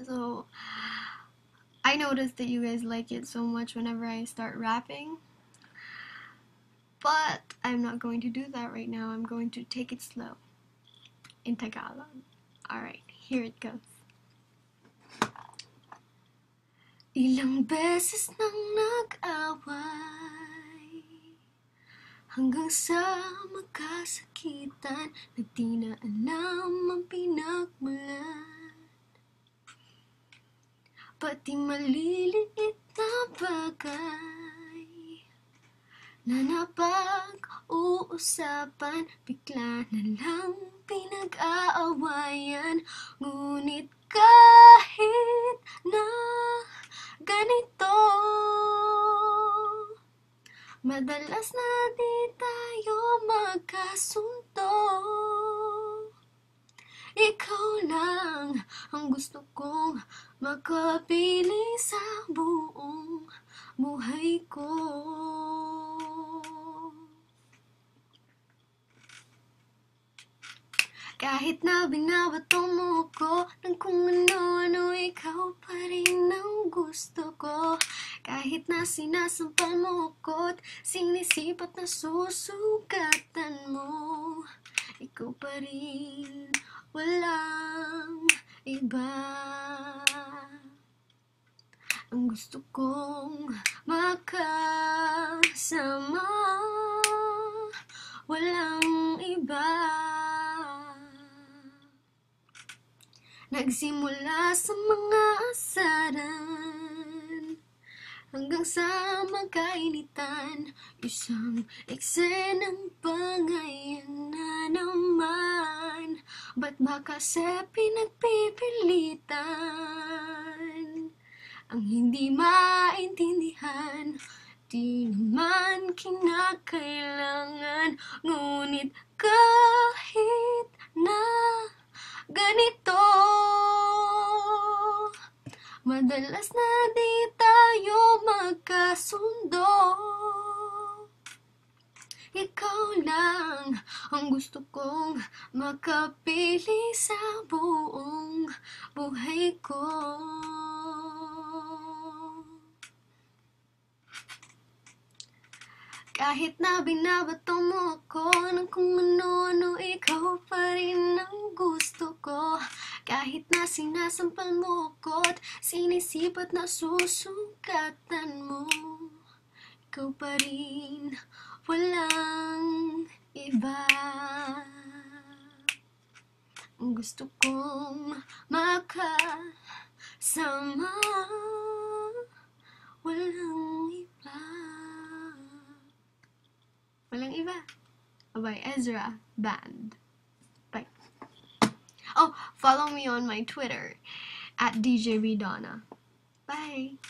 So I noticed that you guys like it so much whenever I start rapping. But I'm not going to do that right now. I'm going to take it slow in Tagalog. Alright, here it goes. Ilang beses nang nag-away hanggang sa magkasakitan na di na alam ang pinagmulan. Pati maliliit na bagay na napag-uusapan, bigla na lang pinag-aawayan. Ngunit kahit na ganito, madalas na di tayo magkasundo. Ikaw lang ang gusto kong makapili sa buong buhay ko. Kahit na binabato mo ko ng kung ano-ano, ikaw pa rin ang gusto ko. Kahit na sinasampal mo ko't sinisipat na susugatan mo, ikaw pa rin, walang iba. Ang gusto kong makasama, walang iba. Nagsimula sa mga asaran hanggang sa magkainitan, isang eksenang bangayan na naman. Ba't ba kasi pinagpipilitan ang hindi maintindihan? Di naman kinakailangan, ngunit kahit na ganito, madalas na di tayo magkasundo. Ikaw lang ang gusto kong makapili sa buong buhay ko. Kahit na binabato mo ko ng kung ano-ano, ikaw pa rin ang gusto ko. Kahit na sinasampal mo ko't sinisipat na susugatan mo, ikaw pa rin, walang iba. Ang gusto kong makasama, walang iba. Walang iba. By Ezra Band. Bye. Oh, follow me on my Twitter at DJBDonna. Bye.